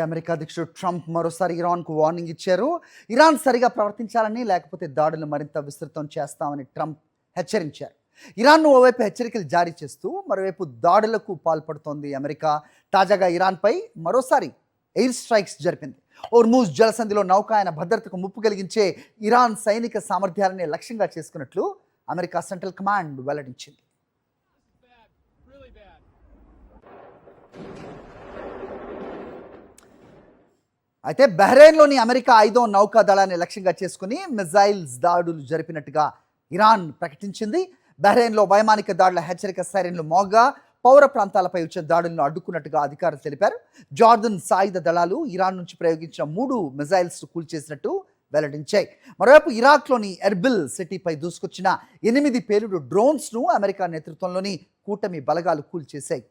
America అధ్యక్షుడు Trump మరోసారి ఇరాన్కు warning ఇచ్చారు. ఇరాన్ సరిగా ప్రవర్తించాలని, లేకపోతే దాడులు మరింత విస్తృతం చేస్తామని ట్రంప్ హెచ్చరించారు. ఇరాన్ను ఓవైపు హెచ్చరికలు జారీ చేస్తూ మరోవైపు దాడులకు పాల్పడుతోంది అమెరికా. తాజాగా ఇరాన్పై మరోసారి ఎయిర్ స్ట్రైక్స్ జరిపింది. హోర్ముజ్ జలసంధిలో నౌకాయన భద్రతకు ముప్పు కలిగించే ఇరాన్ సైనిక సామర్థ్యాలనే లక్ష్యంగా చేసుకున్నట్లు అమెరికా సెంట్రల్ కమాండ్ వెల్లడించింది. అయితే బహ్రెయిన్లోని అమెరికా 5వ నౌకా దళాన్ని లక్ష్యంగా చేసుకుని మిజైల్స్ దాడులు జరిపినట్టుగా ఇరాన్ ప్రకటించింది. బహ్రెయిన్లో వైమానిక దాడుల హెచ్చరిక సైరన్లు మోగ్గా పౌర ప్రాంతాలపై వచ్చే దాడులను అడ్డుకున్నట్టుగా అధికారులు తెలిపారు. జార్దన్ సాయుధ దళాలు ఇరాన్ నుంచి ప్రయోగించిన 3 మిజైల్స్ కూల్చేసినట్టు వెల్లడించాయి. మరోవైపు ఇరాక్లోని ఎర్బిల్ సిటీపై దూసుకొచ్చిన 8 పేలుడు డ్రోన్స్ను అమెరికా నేతృత్వంలోని కూటమి బలగాలు కూల్చేశాయి.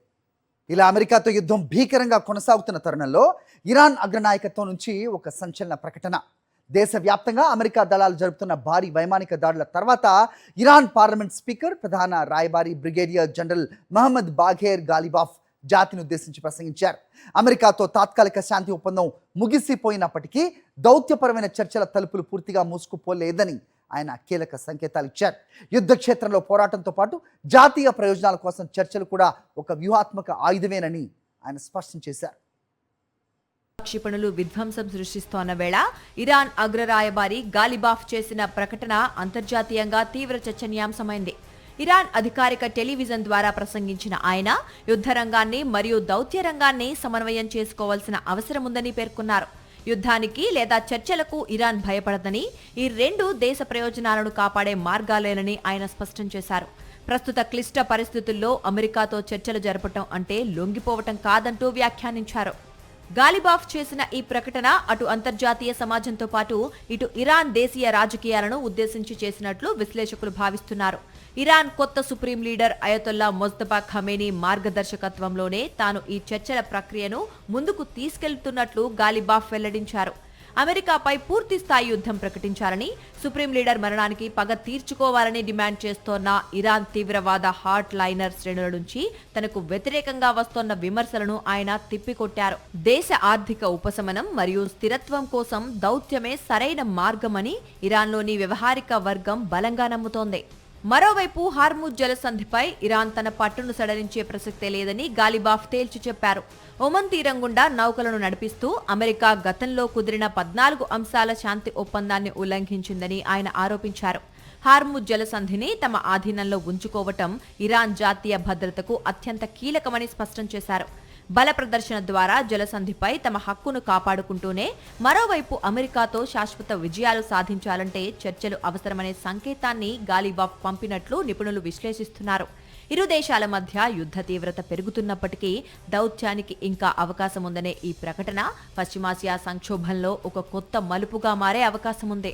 ఇలా అమెరికాతో యుద్ధం భీకరంగా కొనసాగుతున్న తరుణంలో ఇరాన్ అగ్రనాయకత్వం నుంచి ఒక సంచలన ప్రకటన. దేశవ్యాప్తంగా అమెరికా దళాలు జరుపుతున్న భారీ వైమానిక దాడుల తర్వాత ఇరాన్ పార్లమెంట్ స్పీకర్, ప్రధాన రాయబారి బ్రిగేడియర్ జనరల్ మహమ్మద్ బాఘేర్ గాలిబాఫ్ జాతిని ఉద్దేశించి ప్రసంగించారు. అమెరికాతో తాత్కాలిక శాంతి ఒప్పందం ముగిసిపోయినప్పటికీ దౌత్యపరమైన చర్చల తలుపులు పూర్తిగా మూసుకుపోలేదని ఆయన కీలక సంకేతాలు ఇచ్చారు. యుద్ధ క్షేత్రంలో పోరాటంతో పాటు జాతీయ ప్రయోజనాల కోసం చర్చలు కూడా ఒక వ్యూహాత్మక ఆయుధమేనని ఆయన స్పష్టం చేశారు. క్షిపణులు విధ్వంసం సృష్టిస్తోన్న వేళ ఇరాన్ అగ్రరాయబారి గాలిబాఫ్ చేసిన ప్రకటన అంతర్జాతీయంగా తీవ్ర చర్చనీయాంశమైంది. ఇరాన్ అధికారిక టెలివిజన్ ద్వారా ప్రసంగించిన ఆయన యుద్ధ రంగాన్ని మరియు దౌత్య రంగాన్ని సమన్వయం చేసుకోవాల్సిన అవసరముందని పేర్కొన్నారు. యుద్ధానికి లేదా చర్చలకు ఇరాన్ భయపడదని, ఈ 2 దేశ ప్రయోజనాలను కాపాడే మార్గాలేనని ఆయన స్పష్టం చేశారు. ప్రస్తుత క్లిష్ట పరిస్థితుల్లో అమెరికాతో చర్చలు జరపటం అంటే లొంగిపోవటం కాదంటూ వ్యాఖ్యానించారు. గాలిబాఫ్ చేసిన ఈ ప్రకటన అటు అంతర్జాతీయ సమాజంతో పాటు ఇటు ఇరాన్ దేశీయ రాజకీయాలను ఉద్దేశించి చేసినట్లు విశ్లేషకులు భావిస్తున్నారు. ఇరాన్ కొత్త supreme leader Ayatollah Mojtaba Khamenei మార్గదర్శకత్వంలోనే తాను ఈ చర్చల ప్రక్రియను ముందుకు తీసుకెళ్తున్నట్లు గాలిబాఫ్ వెల్లడించారు. అమెరికాపై పూర్తి స్థాయి యుద్ధం ప్రకటించాలని, సుప్రీం లీడర్ మరణానికి పగ తీర్చుకోవాలని డిమాండ్ చేస్తోన్న ఇరాన్ తీవ్రవాద హార్ట్ లైనర్ శ్రేణుల నుంచి తనకు వ్యతిరేకంగా వస్తోన్న విమర్శలను ఆయన తిప్పికొట్టారు. దేశ ఆర్థిక ఉపశమనం మరియు స్థిరత్వం కోసం దౌత్యమే సరైన మార్గమని ఇరాన్లోని వ్యవహారిక వర్గం బలంగా నమ్ముతోంది. మరోవైపు హార్ముజ్ జలసంధిపై ఇరాన్ తన పట్టును సడలించే ప్రసక్తే లేదని గాలిబాఫ్ తేల్చి చెప్పారు. ఒమన్ తీరం గుండా నౌకలను నడిపిస్తూ అమెరికా గతంలో కుదిరిన 14 అంశాల శాంతి ఒప్పందాన్ని ఉల్లంఘించిందని ఆయన ఆరోపించారు. హార్ముజ్ జలసంధిని తమ ఆధీనంలో ఉంచుకోవటం ఇరాన్ జాతీయ భద్రతకు అత్యంత కీలకమని స్పష్టం చేశారు. బల ప్రదర్శన ద్వారా జలసంధిపై తమ హక్కును కాపాడుకుంటూనే మరోవైపు అమెరికాతో శాశ్వత విజయాలు సాధించాలంటే చర్చలు అవసరమనే సంకేతాన్ని గాలిబాఫ్ పంపినట్లు నిపుణులు విశ్లేషిస్తున్నారు. ఇరు దేశాల మధ్య యుద్ధ తీవ్రత పెరుగుతున్నప్పటికీ దౌత్యానికి ఇంకా అవకాశం ఉందనే ఈ ప్రకటన పశ్చిమాసియా సంక్షోభంలో ఒక కొత్త మలుపుగా మారే అవకాశం ఉంది.